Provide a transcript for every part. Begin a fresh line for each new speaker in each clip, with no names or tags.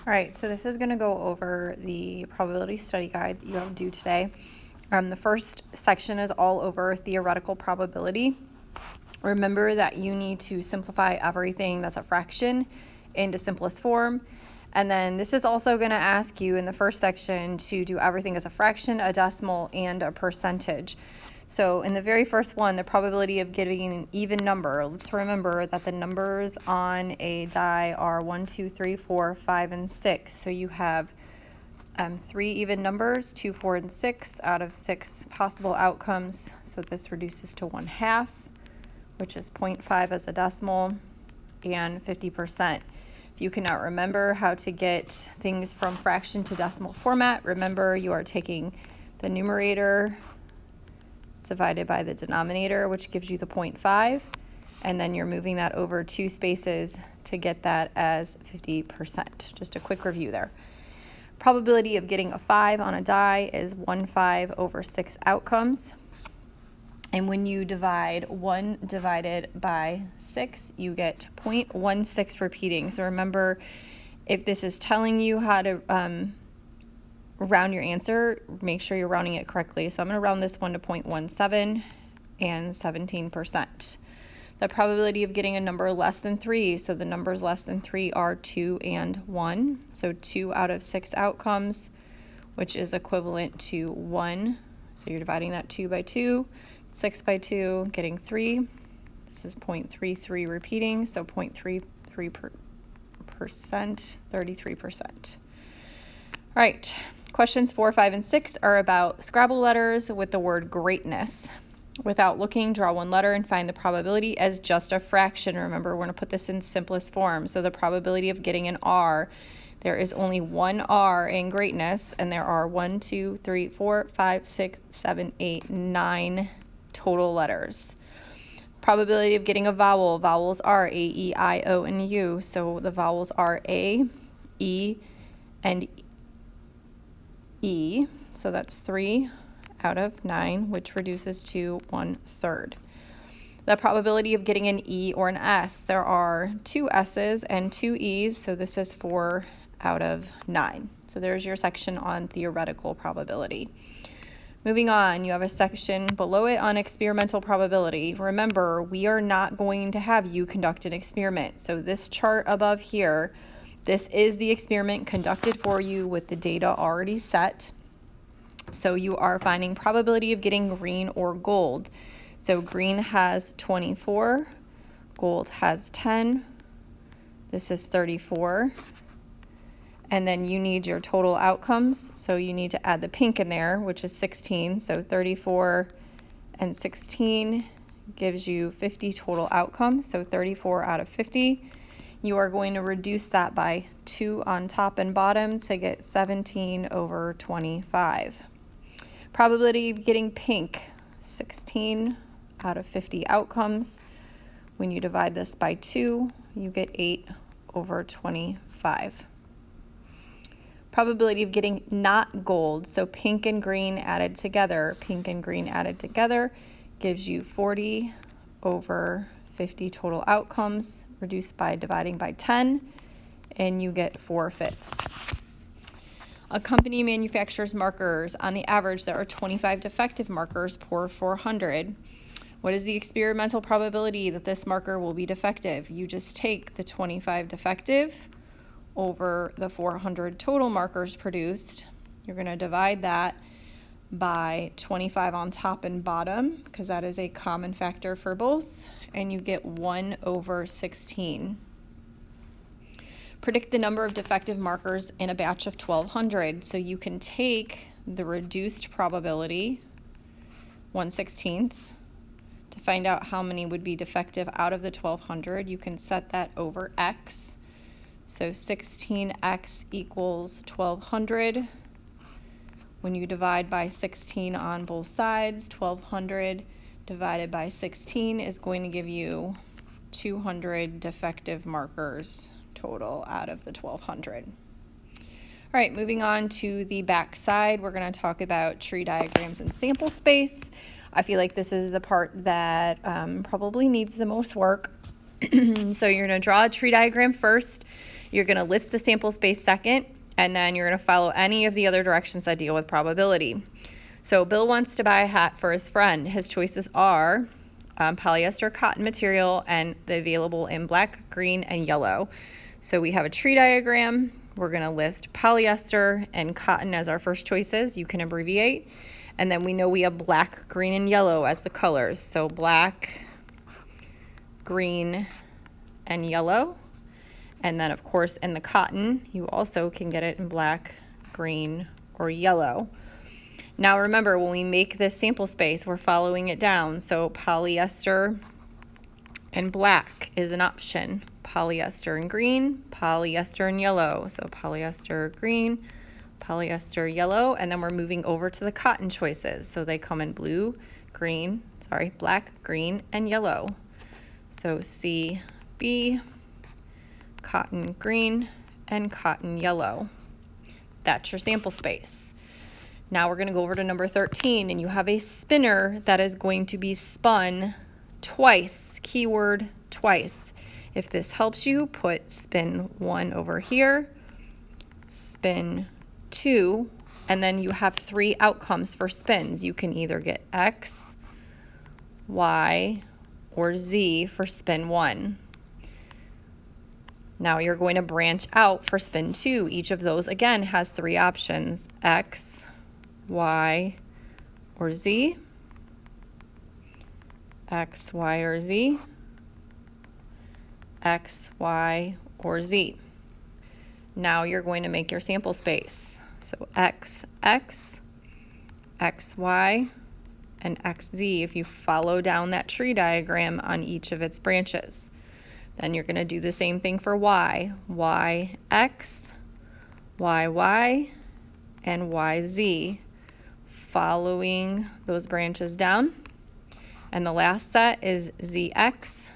All right, so this is going to go over the probability study guide that you have due today. The first section is all over theoretical probability. Remember that you need to simplify everything that's a fraction into simplest form. And then this is also going to ask you in the first section to do everything as a fraction, a decimal, and a percentage. So in the very first one, the probability of getting an even number, let's remember that the numbers on a die are 1, 2, 3, 4, 5, and 6. So you have 3 even numbers, 2, 4, and 6 out of 6 possible outcomes. So this reduces to 1/2, which is 0.5 as a decimal, and 50%. If you cannot remember how to get things from fraction to decimal format, remember you are taking the numerator divided by the denominator, which gives you the 0.5, and then you're moving that over 2 spaces to get that as 50%. Just a quick review there. Probability of getting a 5 on a die is 1/5 over 6 outcomes. And when you divide 1 divided by 6, you get 0.16 repeating. So remember, if this is telling you how to round your answer, make sure you're rounding it correctly. So I'm going to round this one to 0.17 and 17%. The probability of getting a number less than 3, so the numbers less than 3 are 2 and 1. So 2 out of 6 outcomes, which is equivalent to 1. So you're dividing that 2 by 2, 6 by 2, getting 3. This is 0.33 repeating, so 0.33%, 33%. All right. Questions 4, 5, and 6 are about Scrabble letters with the word greatness. Without looking, draw one letter and find the probability as just a fraction. Remember, we're going to put this in simplest form. So the probability of getting an R, there is only one R in greatness, and there are 1, 2, 3, 4, 5, 6, 7, 8, 9 total letters. Probability of getting a vowel. Vowels are A, E, I, O, and U. So the vowels are A, E, and E, so that's 3 out of 9, which reduces to 1/3. The probability of getting an E or an S, there are 2 S's and 2 E's, so this is 4 out of 9. So there's your section on theoretical probability. Moving on, you have a section below it on experimental probability. Remember, we are not going to have you conduct an experiment. So this chart above here, this is the experiment conducted for you with the data already set. So you are finding probability of getting green or gold. So green has 24, gold has 10. This is 34. And then you need your total outcomes. So you need to add the pink in there, which is 16. So 34 and 16 gives you 50 total outcomes. So 34 out of 50. You are going to reduce that by 2 on top and bottom to get 17 over 25. Probability of getting pink, 16 out of 50 outcomes. When you divide this by 2, you get 8 over 25. Probability of getting not gold, so pink and green added together. Pink and green added together gives you 40 over 50 total outcomes, reduced by dividing by 10, and you get 4/5. A company manufactures markers. On the average, there are 25 defective markers per 400. What is the experimental probability that this marker will be defective? You just take the 25 defective over the 400 total markers produced. You're going to divide that by 25 on top and bottom, because that is a common factor for both, and you get 1 over 16. Predict the number of defective markers in a batch of 1,200. So you can take the reduced probability, 1/16, to find out how many would be defective out of the 1,200. You can set that over x. So 16x equals 1,200. When you divide by 16 on both sides, 1,200 divided by 16 is going to give you 200 defective markers total out of the 1,200. All right, moving on to the back side, we're going to talk about tree diagrams and sample space. I feel like this is the part that probably needs the most work. So you're going to draw a tree diagram first. You're going to list the sample space second, and then you're going to follow any of the other directions that deal with probability. So Bill wants to buy a hat for his friend. His choices are polyester cotton material, and the available in black, green, and yellow. So we have a tree diagram. We're going to list polyester and cotton as our first choices. You can abbreviate. And then we know we have black, green, and yellow as the colors. So black, green, and yellow. And then, of course, in the cotton, you also can get it in black, green, or yellow. Now remember, when we make this sample space, we're following it down. So polyester and black is an option. Polyester and green, polyester and yellow. So polyester green, polyester yellow, and then we're moving over to the cotton choices. So they come in black, green, and yellow. So C, B, cotton green, and cotton yellow. That's your sample space. Now we're going to go over to number 13, and you have a spinner that is going to be spun twice, keyword twice. If this helps you, put spin 1 over here, spin 2, and then you have 3 outcomes for spins. You can either get X, Y, or Z for spin 1. Now you're going to branch out for spin 2. Each of those, again, has 3 options: X, Y, or Z. X, Y, or Z. X, Y, or Z. Now you're going to make your sample space. So X, X, X, Y, and X, Z if you follow down that tree diagram on each of its branches. Then you're going to do the same thing for Y. Y, X, Y, Y, and Y, Z. Following those branches down. And the last set is ZX,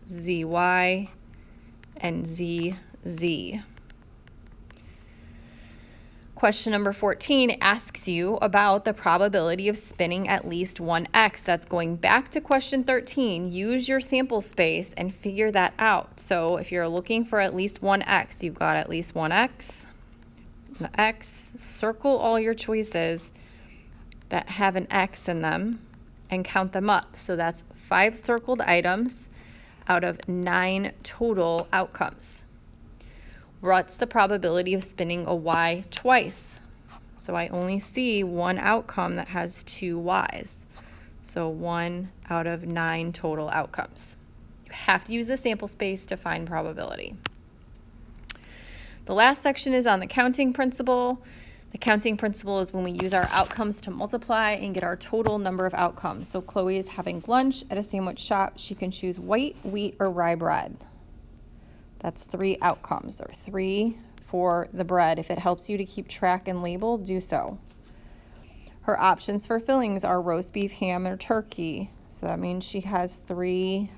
ZY, and ZZ. Question number 14 asks you about the probability of spinning at least one X. That's going back to question 13. Use your sample space and figure that out. So if you're looking for at least one X, you've got at least one X. The X, circle all your choices that have an X in them and count them up. So that's 5 circled items out of 9 total outcomes. What's the probability of spinning a Y twice? So I only see one outcome that has 2 Ys. So 1 out of 9 total outcomes. You have to use the sample space to find probability. The last section is on the counting principle. The counting principle is when we use our outcomes to multiply and get our total number of outcomes. So Chloe is having lunch at a sandwich shop. She can choose white, wheat, or rye bread. That's 3 outcomes, or 3 for the bread. If it helps you to keep track and label, do so. Her options for fillings are roast beef, ham, or turkey. So that means she has 3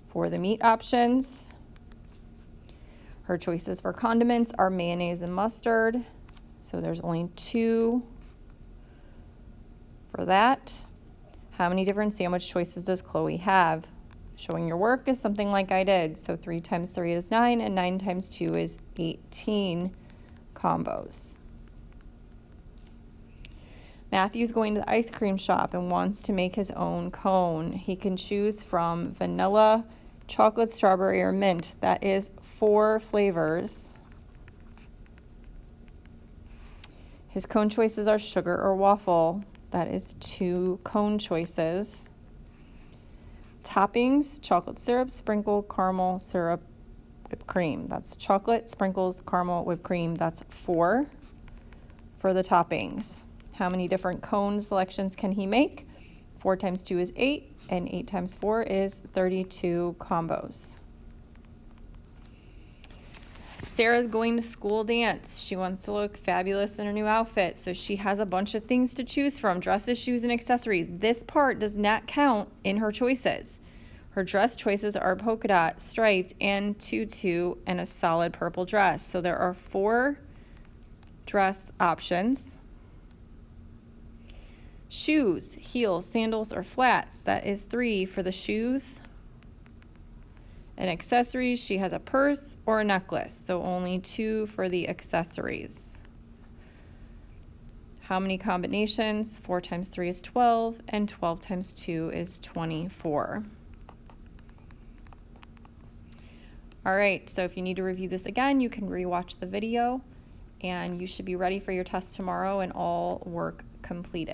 for the meat options. Her choices for condiments are mayonnaise and mustard. So there's only 2 for that. How many different sandwich choices does Chloe have? Showing your work is something like I did. So 3 times 3 is 9, and 9 times 2 is 18 combos. Matthew's going to the ice cream shop and wants to make his own cone. He can choose from vanilla, chocolate, strawberry, or mint. That is 4 flavors. His cone choices are sugar or waffle. That is 2 cone choices. Toppings, chocolate syrup, sprinkle, caramel, syrup, whipped cream. That's chocolate, sprinkles, caramel, whipped cream. That's 4 for the toppings. How many different cone selections can he make? 4 times 2 is 8, and 8 times 4 is 32 combos. Sarah's going to school dance. She wants to look fabulous in her new outfit, so she has a bunch of things to choose from: dresses, shoes, and accessories. This part does not count in her choices. Her dress choices are polka dot, striped, and tutu, and a solid purple dress. So there are 4 dress options. Shoes, heels, sandals, or flats. That is 3 for the shoes. In accessories, she has a purse or a necklace, so only 2 for the accessories. How many combinations? 4 times 3 is 12, and 12 times 2 is 24. All right, so if you need to review this again, you can rewatch the video, and you should be ready for your test tomorrow and all work completed.